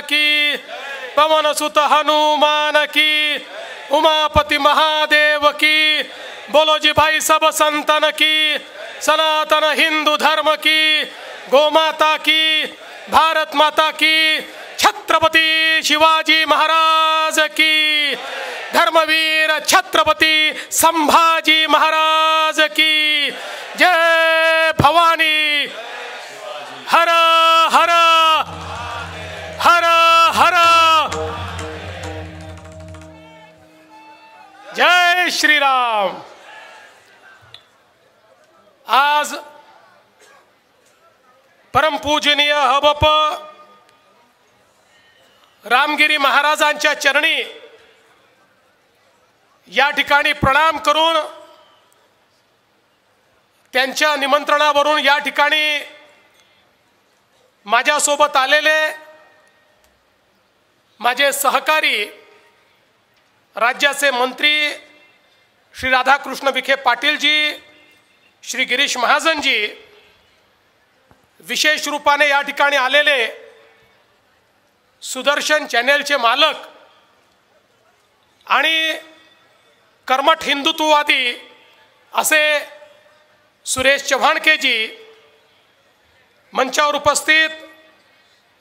की, पवन सुत हनुमान की, उमापति महादेव की, बोलो जी भाई सब संतन की, सनातन हिंदू धर्म की, गोमाता की, भारत माता की, छत्रपति शिवाजी महाराज की, धर्मवीर छत्रपति संभाजी महाराज की जय भवानी। हर हर हर हर जय श्री राम। आज परमपूजनीय हबप रामगिरी महाराजांच्या चरणी या ठिकाणी प्रणाम करून त्यांच्या निमंत्रणावरून या ठिकाणी माझ्यासोबत आलेले माझे सहकारी राज्याचे मंत्री श्री राधाकृष्ण विखे पाटीलजी, श्री गिरीश महाजनजी, विशेष रूपाने या ठिकाणी आलेले सुदर्शन चॅनेलचे मालक आणि कर्मठ हिंदुत्ववादी असे सुरेश चव्हाणकेजी, मंचावर उपस्थित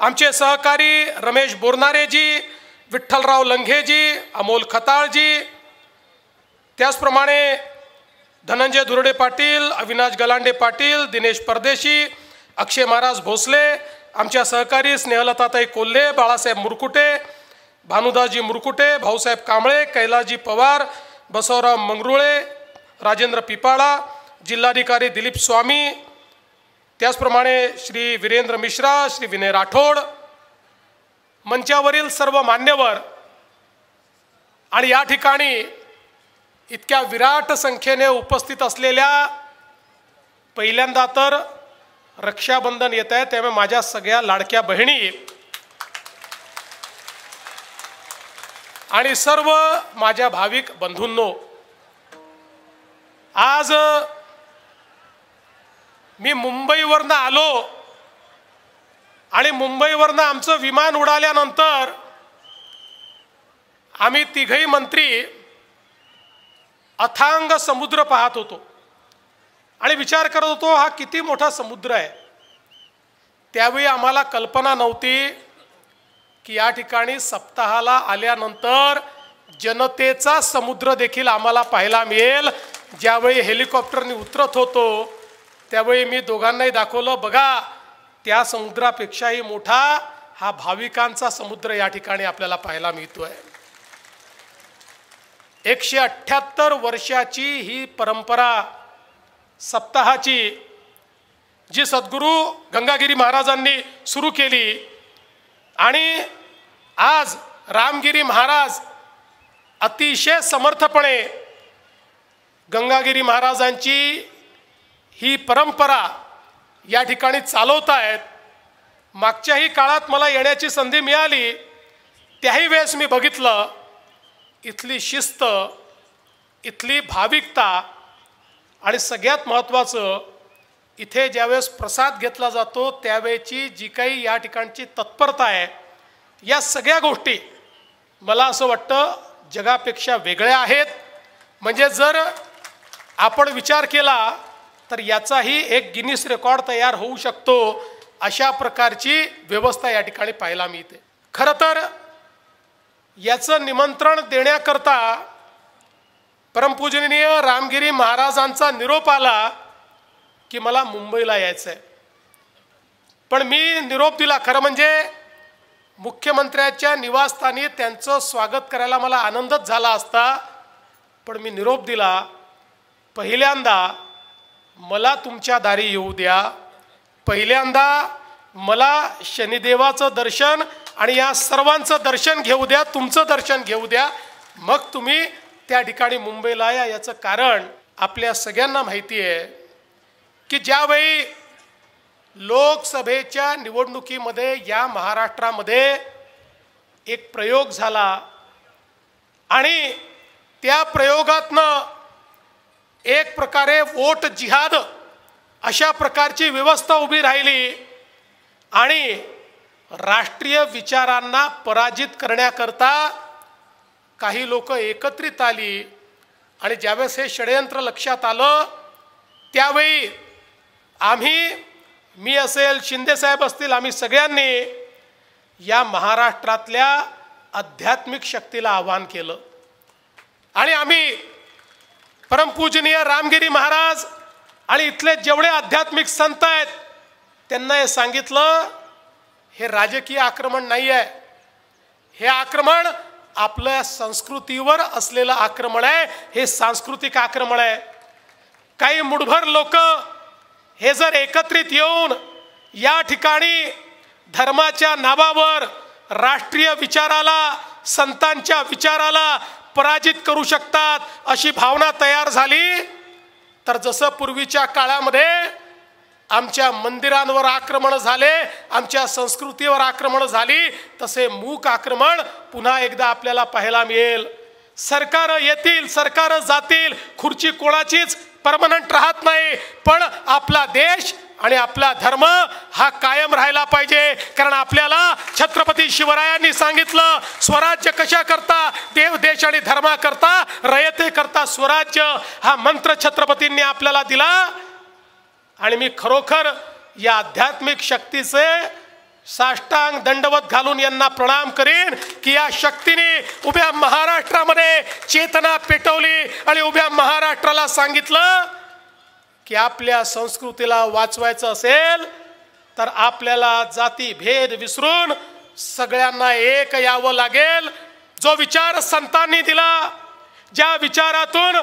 आमचे सहकारी रमेश बोरनारेजी, विठ्ठलराव लंघेजी, अमोल खताळजी, त्याचप्रमाणे धनंजय दुर्डे पाटील, अविनाश गलांडे पाटील, दिनेश परदेशी, अक्षय महाराज भोसले, आमच्या सहकारी स्नेहलताताई कोल्हे, बाळासाहेब मुरकुटे, भानुदासजी मुरकुटे, भाऊसाहेब कांबळे, कैलासजी पवार, बसवराव मंगरुळे, राजेंद्र पिपाळा, जिल्हाधिकारी दिलीप स्वामी, त्याचप्रमाणे श्री वीरेंद्र मिश्रा, श्री विनय राठोड, मंचावरील सर्व मान्यवर आणि या ठिकाणी इतक्या विराट संख्येने उपस्थित असलेल्या, पहिल्यांदा तर रक्षाबंधन येत आहे त्यामुळे माझ्या सगळ्या लाडक्या बहिणी आणि सर्व माझ्या भाविक बंधूंनो, आज मी मुंबईवरनं आलो आणि मुंबईवरनं आमचं विमान उडाल्यानंतर आम्ही तिघही मंत्री अथांग समुद्र पाहत होतो आणि विचार करत होतो हा किती मोठा समुद्र आहे। त्यावेळी आम्हाला कल्पना नव्हती की या ठिकाणी सप्ताहाला आल्यानंतर जनतेचा समुद्र देखील आम्हाला पाहायला मिळेल। ज्यावेळी हेलिकॉप्टरने उतरत होतो त्यावेळी मी दोघांनाही दाखवलं, बघा त्या समुद्रापेक्षाही मोठा हा भाविकांचा समुद्र या ठिकाणी आपल्याला पाहायला मिळतोय। 178 वर्षाची ही परंपरा सप्ताहाची जी सद्गुरू गंगागिरी महाराजांनी सुरू केली आणि आज रामगिरी महाराज अतिशय समर्थपणे गंगागिरी महाराजांची ही परंपरा या ठिकाणी चालवत आहेत। मागच्याही काळात मला येण्याची संधी मिळाली, त्याही वेळेस मी बघितलं इथली शिस्त, इथली भाविकता आणि सगळ्यात महत्त्वाचं इथे ज्यावेळेस प्रसाद घेतला जातो त्यावेळेची जी काही या ठिकाणची तत्परता आहे, या सगळ्या गोष्टी मला असं वाटतं जगापेक्षा वेगळ्या आहेत। म्हणजे जर आपण विचार केला तर याचाही एक गिनीस रेकॉर्ड तयार होऊ शकतो, अशा प्रकारची व्यवस्था या ठिकाणी पाहायला मिळते। खरं तर याचं निमंत्रण देण्याकरता परमपूजनीय रामगिरी महाराजांचा निरोप आला की मला मुंबईला यायचं आहे, पण मी निरोप दिला। खरं म्हणजे मुख्यमंत्र्याच्या निवासस्थानी त्यांचं स्वागत करायला मला आनंदच झाला असता, पण मी निरोप दिला, पहिल्यांदा मला तुमच्या दारी येऊ द्या, पहिल्यांदा मला शनिदेवाचं दर्शन आणि या सर्वांचं दर्शन घेऊ द्या, तुमचं दर्शन घेऊ द्या, मग तुम्ही त्या ठिकाणी मुंबईला या। याचं कारण आपल्या सगळ्यांना माहिती आहे की ज्यावेळी लोकसभेच्या निवडणुकीमध्ये या महाराष्ट्रामध्ये एक प्रयोग झाला आणि त्या प्रयोगातनं एक प्रकारे वोट जिहाद अशा प्रकारची व्यवस्था उभी राहिली आणि राष्ट्रीय विचारांना पराजित करण्याकरता काही लोक एकत्रित आली आणि ज्यावेळेस हे षडयंत्र लक्षात आलं त्यावेळी मी असेल, शिंदेसाहेब असतील, आम्ही सगळ्यांनी या महाराष्ट्रातल्या आध्यात्मिक शक्तीला आव्हान केलं आणि आम्ही परमपूजनीय रामगिरी महाराज आणि इथले जेवढे आध्यात्मिक संत आहेत त्यांना हे सांगितलं, हे राजकीय आक्रमण नाही आहे, हे आक्रमण आपल्या संस्कृतीवर असलेलं आक्रमण आहे, हे सांस्कृतिक आक्रमण आहे. काही मुठभर लोक हे जर एकत्रित येऊन या ठिकाणी धर्माच्या नावावर राष्ट्रीय विचाराला, संतांच्या विचाराला पराजित करू शकतात अशी भावना तयार झाली तर जसं पूर्वीच्या काळामध्ये आमच्या मंदिरांवर आक्रमण झाले, आमच्या संस्कृतीवर आक्रमण झाली, तसे मूक आक्रमण पुन्हा एकदा आपल्याला पाहायला मिळेल. सरकार येतील, सरकार जातील, खुर्ची कोणाचीच परमनंट राहत नाही, पण आपला देश आणि आपला धर्म हा कायम राहायला पाहिजे. कारण आपल्याला छत्रपती शिवरायांनी सांगितलं, स्वराज्य कशा करता, देव देश आणि धर्मा करता, रयते करता स्वराज्य, हा मंत्र छत्रपतींनी आपल्याला दिला. आणि मी खरोखर या आध्यात्मिक शक्तीचे साष्टांग दंडवत घालून यांना प्रणाम करीन की या शक्तीने उभ्या महाराष्ट्रामध्ये चेतना पेटवली आणि उभ्या महाराष्ट्राला सांगितलं की आपल्या संस्कृतीला वाचवायचं असेल तर आपल्याला जाती भेद विसरून सगळ्यांना एक यावं लागेल. जो विचार संतांनी दिला, ज्या विचारातून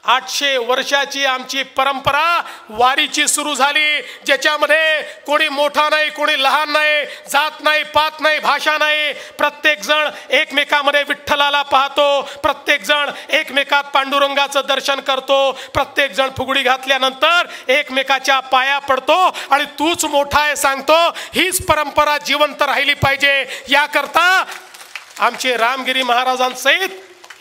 800 वर्षाची आमची परंपरा वारीची सुरू झाली, ज्याच्यामध्ये कोणी मोठा नाही, कोणी लहान नाही, जात नाही, पात नाही, भाषा नाही, प्रत्येक जण एकमेकांमध्ये विठ्ठलाला पाहतो, प्रत्येक जण एकमेकात पांडुरंगाचं दर्शन करतो, प्रत्येक जण फुगडी घातल्यानंतर एकमेकाच्या पाया पडतो आणि तूच मोठा आहे सांगतो. हीच परंपरा जिवंत राहिली पाहिजे. याकरता आमचे रामगिरी महाराजांसहित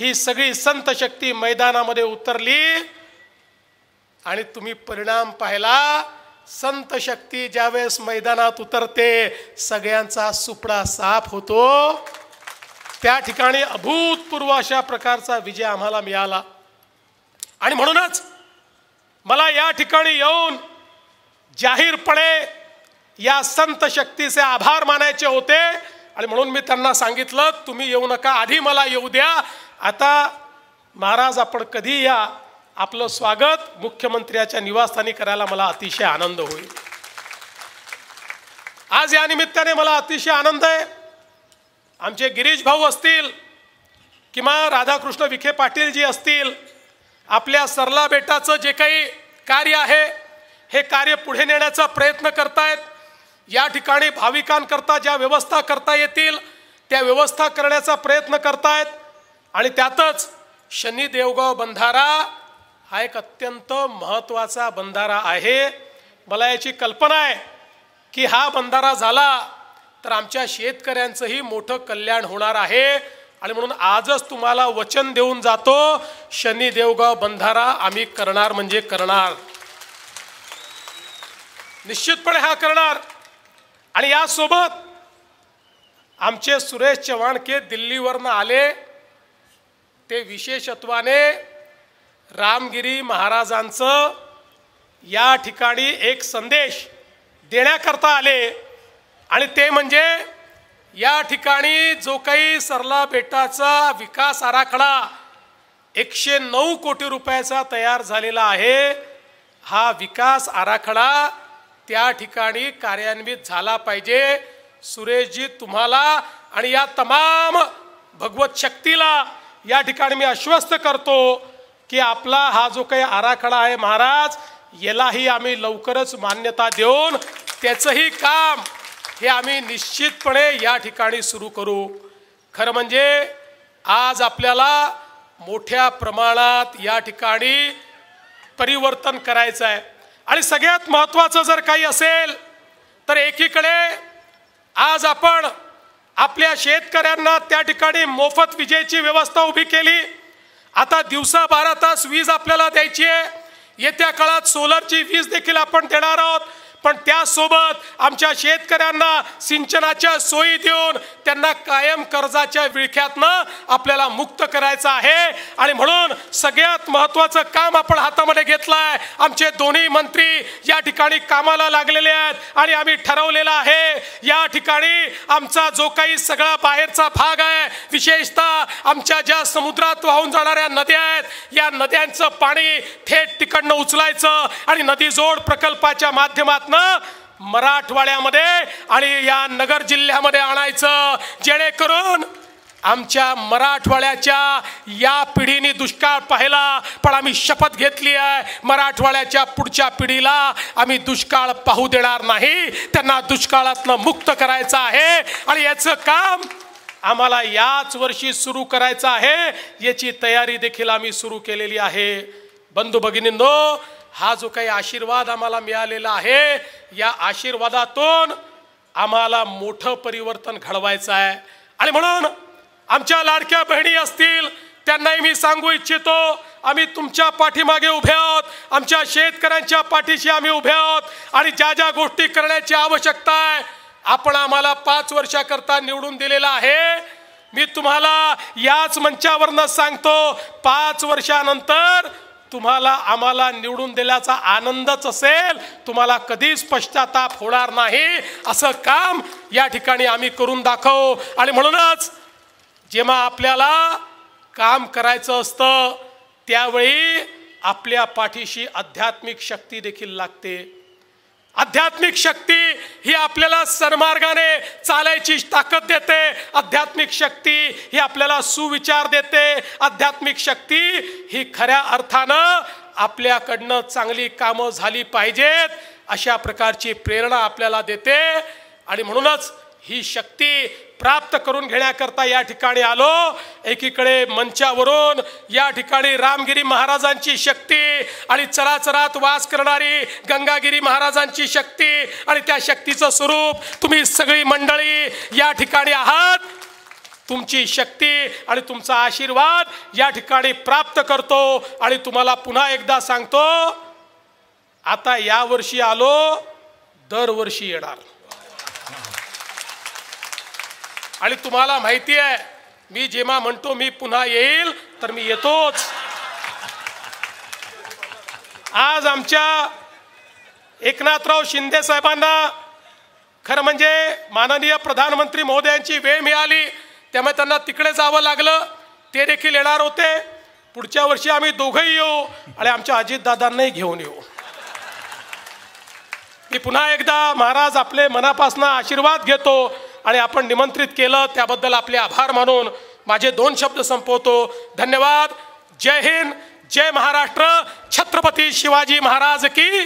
ही सगळी संत शक्ती मैदानामध्ये उतरली आणि तुम्ही परिणाम पाहिला. संत शक्ती ज्यावेळेस मैदानात उतरते सगळ्यांचा सुपडा साफ होतो. त्या ठिकाणी अभूतपूर्व अशा प्रकारचा विजय आम्हाला मिळाला आणि म्हणूनच मला या ठिकाणी येऊन जाहीरपणे या संत शक्तीचे आभार मानायचे होते आणि म्हणून मी त्यांना सांगितलं, तुम्ही येऊ नका, आधी मला येऊ द्या. आता महाराज आपण कधी या, आपलं स्वागत मुख्यमंत्र्याच्या निवासस्थानी करायला मला अतिशय आनंद होईल. आज या निमित्ताने मला अतिशय आनंद आहे. आमचे गिरीश भाऊ असतील किंवा राधाकृष्ण विखे पाटील जी असतील, आपल्या सरला बेटाचं जे काही कार्य आहे हे कार्य पुढे नेण्याचा प्रयत्न करतायत. या ठिकाणी भाविकांकरता ज्या व्यवस्था करता येतील त्या व्यवस्था करण्याचा प्रयत्न करतायत आणि त्यातच शनी देवगाव बंधारा हा एक अत्यंत महत्त्वाचा बंधारा आहे. मला याची कल्पना आहे की हा बंधारा झाला तर आमच्या शेतकऱ्यांचंही मोठं कल्याण होणार आहे आणि म्हणून आजच तुम्हाला वचन देऊन जातो, शनी देवगाव बंधारा आम्ही करणार म्हणजे करणार, निश्चितपणे हा करणार. आणि यासोबत आमचे सुरेश चव्हाणके दिल्लीवरनं आले, ते विशेषत्वाने रामगिरी महाराजांचं या ठिकाणी एक संदेश देण्याकरता आले आणि ते म्हणजे या ठिकाणी जो काही सरला बेटाचा विकास आराखडा 109 कोटी रुपयाचा तयार झालेला आहे, हा विकास आराखडा त्या ठिकाणी कार्यान्वित झाला पाहिजे. सुरेशजी, तुम्हाला आणि या तमाम भगवत शक्तीला या ठिकाणी मी आश्वस्त करतो की आपला हा जो काही आराखडा आहे महाराज, यालाही आम्ही लवकरच मान्यता देऊन त्याचंही काम हे आम्ही निश्चितपणे या ठिकाणी सुरू करू. खरं म्हणजे आज आपल्याला मोठ्या प्रमाणात या ठिकाणी परिवर्तन करायचं आहे आणि सगळ्यात महत्त्वाचं जर काही असेल तर एकीकडे आज आपण आपल्या शेतकऱ्यांना त्या ठिकाणी मोफत विजेची व्यवस्था उभी केली. आता दिवसा 12 तास वीज आपल्याला द्यायची आहे. येत्या काळात सोलरची वीज देखील आपण देणार आहोत. पण त्यासोबत आमच्या शेतकऱ्यांना सिंचनाच्या सोयी देऊन त्यांना कायम कर्जाच्या विळख्यातनं आपल्याला मुक्त करायचं आहे। आणि म्हणून सगळ्यात महत्त्वाचं काम आपण हातामध्ये घेतलं आहे। आमचे दोन्ही मंत्री या ठिकाणी कामाला लागलेले आहेत आणि आम्ही ठरवलेलं आहे या ठिकाणी आमचा जो काही सगळा बाहेरचा भाग आहे, विशेषतः आमच्या ज्या समुद्रात वाहून जाणाऱ्या नद्या आहेत, या नद्यांचं पाणी थेट तिकडनं उचलायचं आणि नदी जोड प्रकल्पाच्या माध्यमातून मराठवाड्यामध्ये आणि या नगर जिल्ह्यामध्ये आणायचं, जेणेकरून आमच्या मराठवाड्याच्या या पिढीने दुष्काळ पाहिला, पण आम्ही शपथ घेतली आहे मराठवाड्याच्या पुढच्या पिढीला आम्ही दुष्काळ पाहू देणार नाही। त्यांना दुष्काळातनं मुक्त करायचं आहे आणि याचं काम आम्हाला याच वर्षी सुरू करायचं आहे। याची तयारी देखील आम्ही सुरू केलेली आहे। बंधू भगिनींनो, हा जो काही आशीर्वाद आम्हाला मिळालेला आहे, या आशीर्वादातून आम्हाला मोठं परिवर्तन घडवायचं आहे। आणि म्हणून आमच्या लाडक्या बहिणी असतील त्यांनाही मी सांगू इच्छितो, आम्ही तुमच्या पाठीमागे उभे आहोत, आमच्या शेतकऱ्यांच्या पाठीशी आम्ही उभे आहोत आणि ज्या ज्या गोष्टी करण्याची आवश्यकता आहे, आपण आम्हाला 5 वर्षाकरता निवडून दिलेला आहे। मी तुम्हाला याच मंचावरनं सांगतो, 5 वर्षानंतर तुम्हाला आम्हाला निवडून दिल्याचा आनंदच असेल, तुम्हाला कधीच पश्चाताप होणार नाही। असं काम या ठिकाणी आम्ही करून दाखवू। आणि म्हणूनच जेव्हा आपल्याला काम करायचं असतं त्यावेळी आपल्या पाठीशी आध्यात्मिक शक्ती देखील लागते। आध्यात्मिक शक्ती ही आपल्याला सन्मार्गाने चालायची ताकद देते। आध्यात्मिक शक्ती ही आपल्याला सुविचार देते। आध्यात्मिक शक्ती ही खऱ्या अर्थानं आपल्याकडनं चांगली कामं झाली पाहिजेत अशा प्रकारची प्रेरणा आपल्याला देते। आणि म्हणूनच ही शक्ती प्राप्त करून घेण्याकरता या ठिकाणी आलो। एकीकडे मंचावरून या ठिकाणी रामगिरी महाराजांची शक्ती आणि चराचरात वास करणारी गंगागिरी महाराजांची शक्ती आणि त्या शक्तीचं स्वरूप तुम्ही सगळी मंडळी या ठिकाणी आहात। तुमची शक्ती आणि तुमचा आशीर्वाद या ठिकाणी प्राप्त करतो आणि तुम्हाला पुन्हा एकदा सांगतो, आता या वर्षी आलो, दरवर्षी येणार। आणि तुम्हाला माहिती आहे, मी जेव्हा म्हणतो मी पुन्हा येईल तर मी येतोच। आज आमच्या एकनाथराव शिंदे साहेबांना खरं म्हणजे माननीय प्रधानमंत्री महोदयांची वेळ मिळाली, त्यामुळे त्यांना तिकडे जावं लागलं। ते देखील येणार होते। पुढच्या वर्षी आम्ही दोघंही येऊ आणि आमच्या अजितदादांनाही घेऊन येऊ। मी पुन्हा एकदा महाराज आपले मनापासून आशीर्वाद घेतो आणि आपण निमंत्रित केलं त्याबद्दल आपले आभार मानून माझे 2 शब्द संपवतो। धन्यवाद। जय हिंद, जय महाराष्ट्र, छत्रपती शिवाजी महाराज की